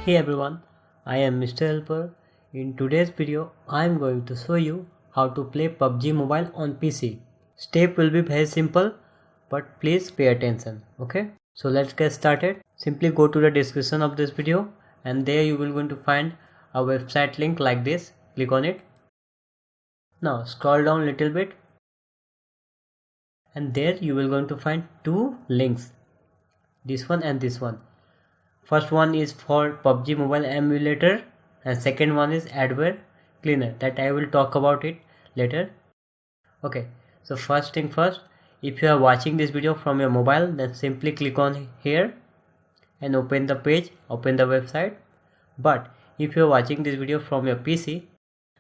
Hey everyone, I am Mr. Helper. In today's video, I am going to show you how to play PUBG Mobile on PC. Step will be very simple, but please pay attention, okay? So let's get started. Simply go to the description of this video and there you will going to find a website link like this. Click on it. Now scroll down a little bit and there you will going to find two links. This one and this one. First one is for PUBG Mobile Emulator and second one is AdwCleaner, that I will talk about it later. Okay, so first thing first, if you are watching this video from your mobile, then simply click on here and open the page, open the website. But if you are watching this video from your PC,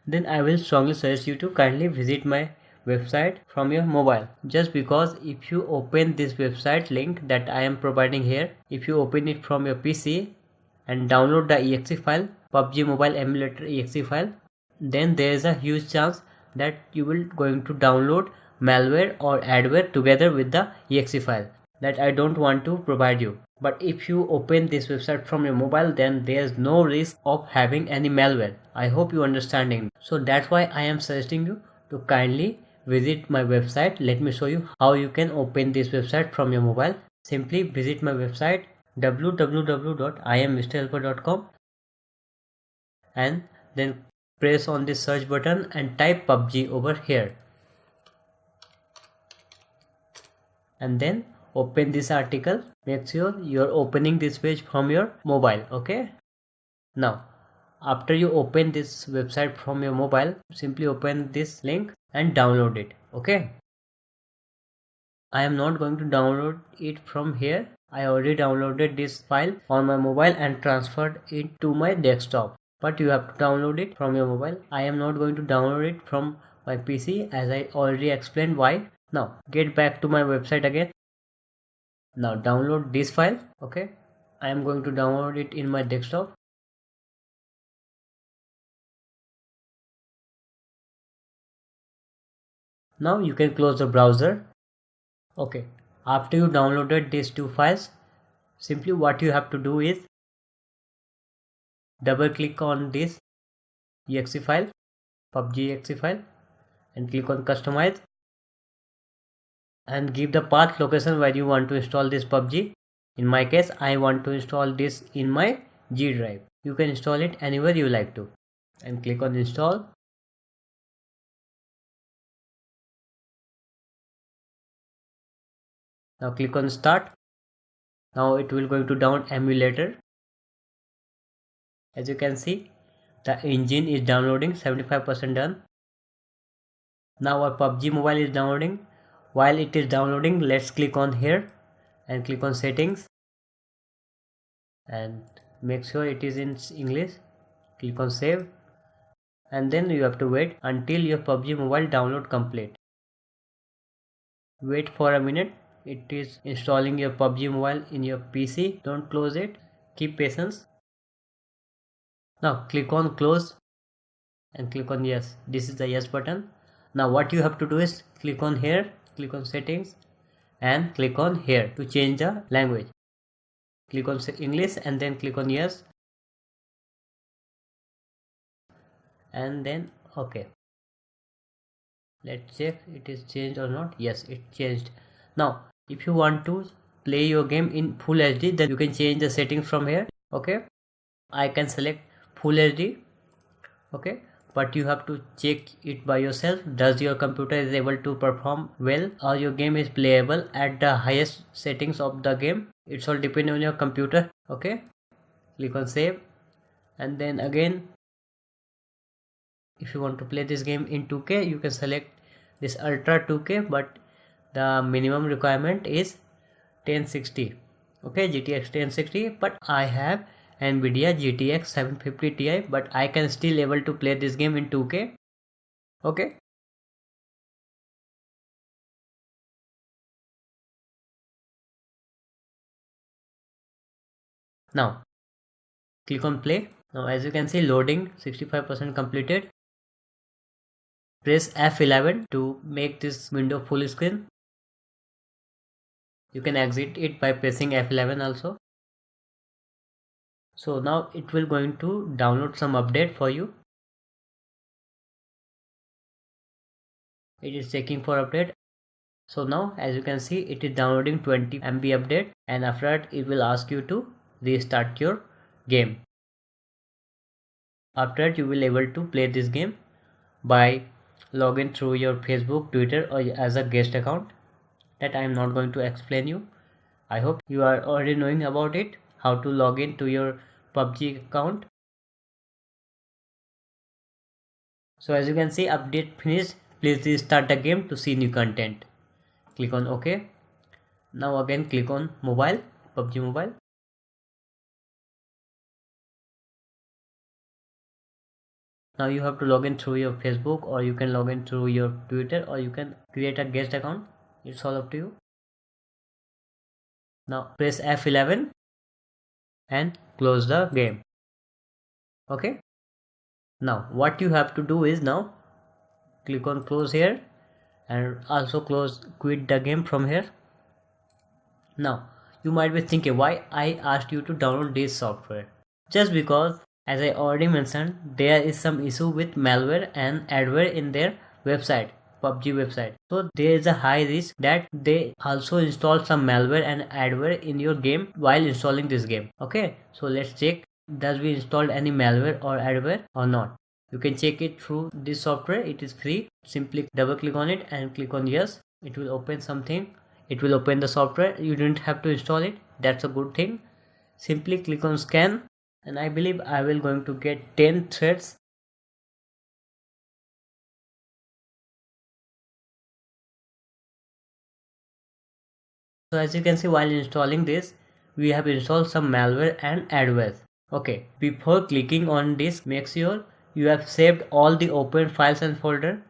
then I will strongly suggest you to kindly visit my website from your mobile, just because if you open this website link that I am providing here, if you open it from your PC and download the exe file, PUBG Mobile Emulator exe file, then there is a huge chance that you will going to download malware or adware together with the exe file that I don't want to provide you. But if you open this website from your mobile, then there is no risk of having any malware. I hope you understanding. So that's why I am suggesting you to kindly visit my website. Let me show you how you can open this website from your mobile. Simply visit my website www.immrhelper.com and then press on the search button and type PUBG over here and then open this article. Make sure you are opening this page from your mobile. Okay, now after you open this website from your mobile, simply open this link and download it. Okay, I am not going to download it from here. I already downloaded this file on my mobile and transferred it to my desktop, but you have to download it from your mobile. I am not going to download it from my PC as I already explained why. Now get back to my website again. Now download this file. Okay, I am going to download it in my desktop. Now you can close the browser. Okay, after you downloaded these two files, simply what you have to do is double click on this exe file, PUBG exe file, and click on customize and give the path location where you want to install this PUBG. In my case, I want to install this in my G drive. You can install it anywhere you like to and click on install. Now click on start. Now it will going to down emulator. As you can see, the engine is downloading, 75% done. Now our PUBG mobile is downloading. While it is downloading, let's click on here and click on settings and make sure it is in English. Click on save and then you have to wait until your PUBG mobile download complete. Wait for a minute. It is installing your PUBG mobile in your PC. Don't close it. Keep patience. Now click on close and click on yes. This is the yes button. Now what you have to do is click on here, click on settings and click on here to change the language. Click on English and then click on yes and then okay. Let's check it is changed or not. Yes, it changed. Now if you want to play your game in full HD, then you can change the settings from here. Okay, I can select full HD. Okay, but you have to check it by yourself. Does your computer is able to perform well or your game is playable at the highest settings of the game? It's all depend on your computer. Okay, click on save and then again, if you want to play this game in 2K, you can select this ultra 2K, but the minimum requirement is 1060. Okay, GTX 1060, but I have Nvidia GTX 750 Ti, but I can still able to play this game in 2K. Okay, now click on play. Now as you can see, loading 65% completed. Press F11 to make this window full screen. You can exit it by pressing F11 also. So now it will going to download some update for you. It is checking for update. So now as you can see, it is downloading 20 MB update, and after that it will ask you to restart your game. After that you will able to play this game by login through your Facebook, Twitter, or as a guest account. That I am not going to explain you. I hope you are already knowing about it, how to log in to your PUBG account. So as you can see, update finished. Please restart the game to see new content. Click on OK. Now again click on mobile, PUBG mobile. Now you have to log in through your Facebook, or you can log in through your Twitter, or you can create a guest account. It's all up to you. Now press F11 and close the game. Okay. Now what you have to do is now click on close here, and also quit the game from here. Now you might be thinking why I asked you to download this software. Just because, as I already mentioned, there is some issue with malware and adware in their website, PUBG website. So there is a high risk that they also install some malware and adware in your game while installing this game. Okay, so let's check, does we installed any malware or adware or not. You can check it through this software. It is free. Simply double click on it and click on yes. It will open something. It will open the software. You didn't have to install it. That's a good thing. Simply click on scan, and I believe I will going to get 10 threads. So as you can see, while installing this, we have installed some malware and adware. Okay, before clicking on this, make sure you have saved all the open files and folder,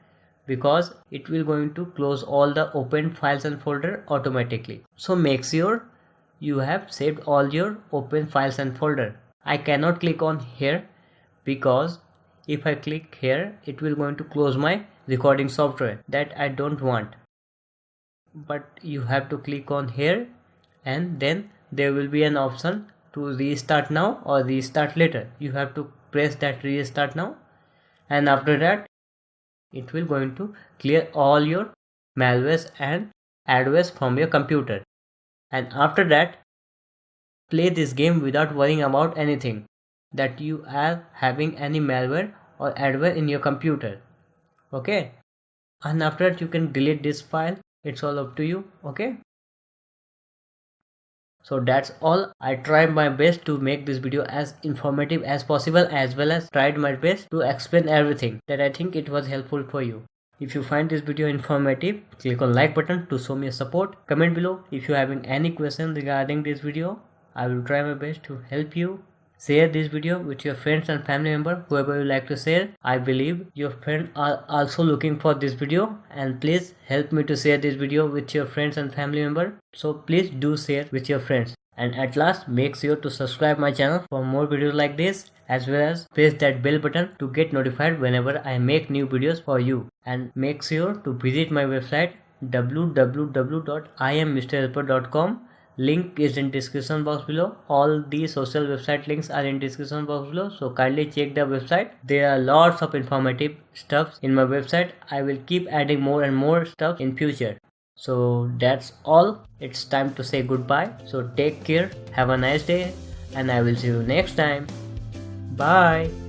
because it will going to close all the open files and folder automatically. So make sure you have saved all your open files and folder. I cannot click on here because if I click here, it will going to close my recording software that I don't want. But you have to click on here, and then there will be an option to restart now or restart later. You have to press that restart now, and after that it will going to clear all your malwares and adwares from your computer. And after that, play this game without worrying about anything that you are having any malware or adware in your computer. Okay, and after that you can delete this file. It's all up to you. Okay, so that's all. I tried my best to make this video as informative as possible, as well as tried my best to explain everything that I think it was helpful for you. If you find this video informative, click on like button to show me your support. Comment below if you having any question regarding this video. I will try my best to help you. Share this video with your friends and family member, whoever you like to share. I believe your friends are also looking for this video, and please help me to share this video with your friends and family member. So please do share with your friends. And at last, make sure to subscribe my channel for more videos like this, as well as press that bell button to get notified whenever I make new videos for you. And make sure to visit my website www.imr.helper.com. Link is in description box below. All the social website links are in description box below, so kindly check the website. There are lots of informative stuff in my website. I will keep adding more and more stuff in future. So that's all. It's time to say goodbye. So take care, have a nice day, and I will see you next time. Bye.